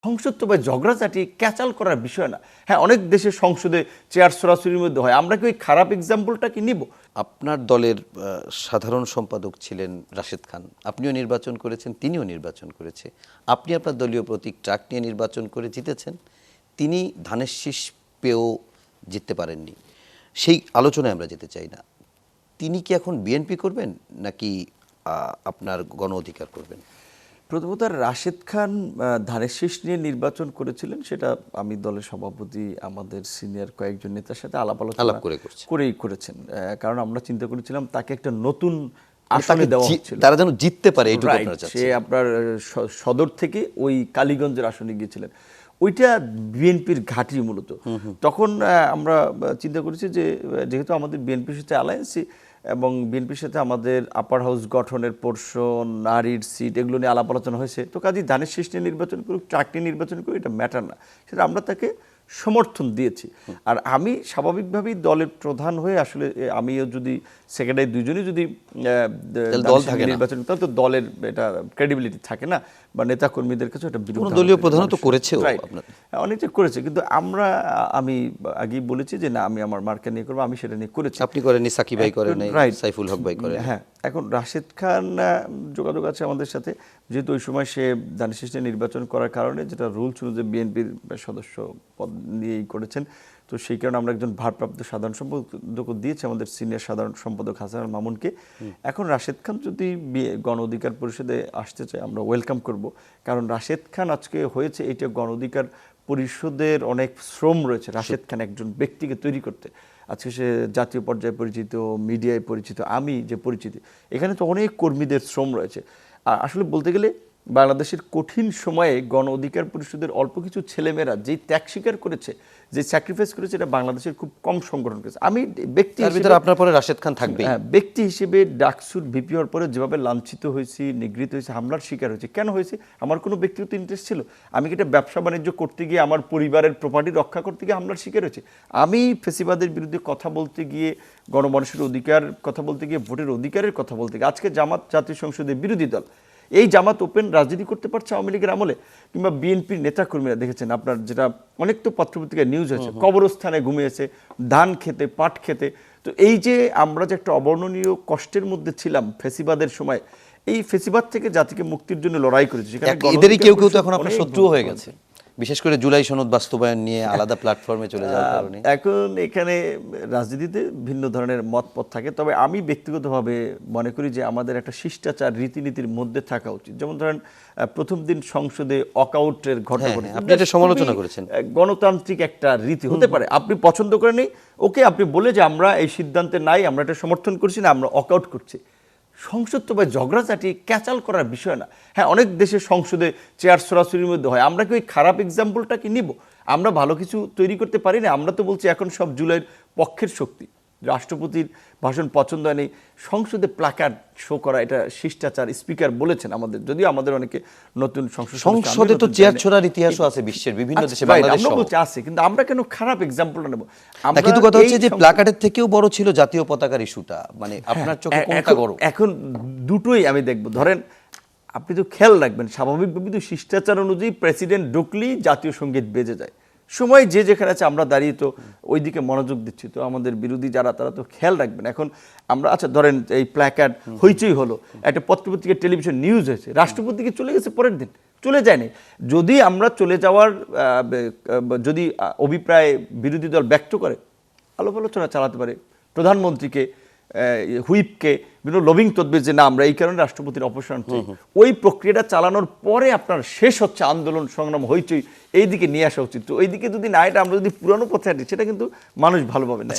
সংসদ বা ঝগড়াঝাটি ক্যাচাল করার বিষয় না। হ্যাঁ, অনেক দেশের সংসদে চেয়ার ছোড়াছুড়ির মধ্যে হয়। আমরা কি ওই খারাপ এক্সাম্পলটা কি নিব? আপনার দলের সাধারণ সম্পাদক ছিলেন রাশেদ খান, আপনিও নির্বাচন করেছেন, তিনিও নির্বাচন করেছে। আপনি আপনার দলীয় প্রতীক ট্রাক নিয়ে নির্বাচন করে জিতেছেন, তিনি ধানের শীষ পেয়েও জিততে পারেননি। সেই আলোচনায় আমরা যেতে চাই না। তিনি কি এখন বিএনপি করবেন নাকি আপনার গণ অধিকার করবেন? প্রথমত রাশেদ খান ধানের শীষ নিয়ে নির্বাচন করেছিলেন, সেটা আমি দলের সভাপতি আমাদের সিনিয়র কয়েকজন নেতার সাথে আলাপ আলোচনা করেই করেছেন। কারণ আমরা চিন্তা করেছিলাম তাকে একটা নতুন আসনে দেওয়া হচ্ছিল, তারা যেন জিততে পারে এইটুকু আপনারা চাচ্ছেন। সে আপনার সদর থেকে ওই কালীগঞ্জের আসনে গিয়েছিলেন, ওইটা বিএনপির ঘাঁটি মূলত। তখন আমরা চিন্তা করেছি যে যেহেতু আমাদের বিএনপির সাথে অ্যালায়েন্সই এবং বিএনপির সাথে আমাদের আপার হাউস গঠনের পোর্শন, নারীর সিট, এগুলো নিয়ে আলাপ আলোচনা হয়েছে, তো কাজেই ধানের শীষ নিয়ে নির্বাচন করুক, ট্রাক নিয়ে নির্বাচন করুক, এটা ম্যাটার না, সেটা আমরা তাকে সমর্থন দিয়েছি। আর আমি স্বাভাবিকভাবেই দলের প্রধান হয়ে আসলে আমিও যদি সেক্রেটারি দুজনই যদি নির্বাচন, তাহলে তো দলের এটা ক্রেডিবিলিটি থাকে না, বা নেতা কর্মীদের কাছে এটা বিরোধী। দলীয় প্রধান তো করেছে, অনেকটা করেছে, কিন্তু আমি আগেই বলেছি যে না, আমি আমার মার্কা নিয়ে করবো, আমি সেটা নিয়ে করেছি। আপনি করেননি, সাকিব ভাই করেন নাই, সাইফুল হক ভাই করেন। হ্যাঁ, এখন রাশেদ খান যোগাযোগ আছে আমাদের সাথে, যেহেতু ওই সময় সে ধানের শীষ নিয়ে নির্বাচন করার কারণে যেটা রুল ছিল যে বিএনপির সদস্য পদ নিয়েই করেছেন, তো সেই কারণে আমরা একজন ভারপ্রাপ্ত সাধারণ সম্পাদক দিয়েছি আমাদের সিনিয়র সাধারণ সম্পাদক হাসান মামুনকে। এখন রাশেদ খান যদি গণ অধিকার পরিষদে আসতে চায়, আমরা ওয়েলকাম করব, কারণ রাশেদ খান আজকে হয়েছে, এটা গণ অধিকার পরিষদের অনেক শ্রম রয়েছে রাশেদ খান একজন ব্যক্তিকে তৈরি করতে। আজকে সে জাতীয় পর্যায়ে পরিচিত, মিডিয়ায় পরিচিত, আমি যে পরিচিতি, এখানে তো অনেক কর্মীদের শ্রম রয়েছে। আর আসলে বলতে গেলে বাংলাদেশের কঠিন সময়ে গণ অধিকার পরিষদের অল্প কিছু ছেলেমেয়েরা যেই ত্যাগ স্বীকার করেছে, যে স্যাক্রিফাইস করেছে, এটা বাংলাদেশের খুব কম সংগঠন করেছে। আমি ব্যক্তি হিসেবে, আপনার পরে রাশেদ খান থাকবে, ব্যক্তি হিসেবে ডাকসুর ভিপি হওয়ার পরে যেভাবে লাঞ্ছিত হয়েছি, নিগৃহীত হয়েছি, হামলার শিকার হয়েছে, কেন হয়েছে? আমার কোনো ব্যক্তিগত ইন্টারেস্ট ছিল? আমি কি এটা ব্যবসা বাণিজ্য করতে গিয়ে, আমার পরিবারের প্রপার্টি রক্ষা করতে গিয়ে হামলার শিকার হয়েছে? আমি ফেসিবাদের বিরুদ্ধে কথা বলতে গিয়ে, গণমানুষের অধিকার কথা বলতে গিয়ে, ভোটের অধিকারের কথা বলতে গিয়ে, আজকে জামাত জাতীয় সংসদের বিরোধী দল, এই জামাত ওপেন রাজনীতি করতে পারছে আওয়ামী লীগের আমলে, কিংবা বিএনপির নেতাকর্মীরা দেখেছেন আপনার, যেটা অনেক তো পত্রপত্রিকায় নিউজ হয়েছে, কবরস্থানে ঘুমিয়েছে, ধান খেতে, পাট খেতে। তো এই যে আমরা যে একটা অবর্ণনীয় কষ্টের মধ্যে ছিলাম ফেসিবাদের সময়, এই ফেসিবাদ থেকে জাতিকে মুক্তির জন্য লড়াই করেছে, এদেরই কেউ কেউ তো এখন আপনার শত্রু হয়ে গেছে, বিশেষ করে জুলাই সনদ বাস্তবায়ন নিয়ে আলাদা প্ল্যাটফর্মে চলে যাওয়ার কারণে। এখন এখানে রাজনীতিতে ভিন্ন ধরনের মতপথ থাকে, তবে আমি ব্যক্তিগতভাবে মনে করি যে আমাদের একটা শিষ্টাচার রীতিনীতির মধ্যে থাকা উচিত। যেমন ধরেন প্রথম দিন সংসদে ওয়াকআউটের ঘটনা, আপনি এটা সমালোচনা করেছেন, গণতান্ত্রিক একটা রীতি হতে পারে, আপনি পছন্দ করেন ওকে, আপনি বলে যে আমরা এই সিদ্ধান্তে নাই, আমরা এটা সমর্থন করছি না, আমরা ওয়াকআউট করছি। সংসদ বা ঝগড়াঝাটি ক্যাচাল করার বিষয় না। হ্যাঁ, অনেক দেশের সংসদে চেয়ার ছোড়াছুড়ির মধ্যে হয়। আমরা কি ওই খারাপ এক্সাম্পলটা কি নিব? আমরা ভালো কিছু তৈরি করতে পারি না? আমরা তো বলছি এখন সব জুলাইয়ের পক্ষের শক্তি, রাষ্ট্রপতির ভাষণ পছন্দ হয়নি, সংসদে প্ল্যাকার্ড শো করা এটা শিষ্টাচার, স্পিকার বলেছেন আমাদের, যদিও আমাদের অনেকে নতুন সংসদে তো চেয়ার ছোড়ার ইতিহাসও আছে বিশ্বের বিভিন্ন দেশে, বাংলাদেশে আছে, কিন্তু আমরা কেন খারাপ এক্সাম্পলটা নেব? কিন্তু কথা হচ্ছে যে প্ল্যাকার্ডের থেকেও বড় ছিল জাতীয় পতাকার ইস্যুটা, মানে আপনার চোখে কোনটা বড়? এখন দুটোই আমি দেখব। ধরেন আপনি তো খেয়াল রাখবেন, স্বাভাবিকভাবে তো শিষ্টাচার অনুযায়ী প্রেসিডেন্ট ঢুকলেই জাতীয় সঙ্গীত বেজে যায়, সময় যে যেখানে আছে আমরা দাঁড়িয়ে তো ওইদিকে মনোযোগ দিচ্ছি, তো আমাদের বিরোধী যারা তারা তো খেয়াল রাখবেন। এখন আমরা আচ্ছা ধরেন এই প্ল্যাকার্ড হইচই হলো, একটা পত্রপত্রিকা টেলিভিশন নিউজ হয়েছে, রাষ্ট্রপতিকে চলে গেছে পরের দিন, চলে যায়নি। যদি আমরা চলে যাওয়ার যদি অভিপ্রায় বিরোধী দল ব্যক্ত করে, আলাপ আলোচনা চালাতে পারে, প্রধানমন্ত্রীকে, হুইপকে বিভিন্ন লবিং তদবির, যে না আমরা এই কারণে রাষ্ট্রপতির অপসারণ চাই, ওই প্রক্রিয়াটা চালানোর পরে আপনার শেষ হচ্ছে আন্দোলন সংগ্রাম হইচই, এই দিকে নিয়ে আসা উচিত। তো ওই দিকে যদি না, এটা আমরা যদি পুরানো পথে হাঁটি, সেটা কিন্তু মানুষ ভালোভাবে না।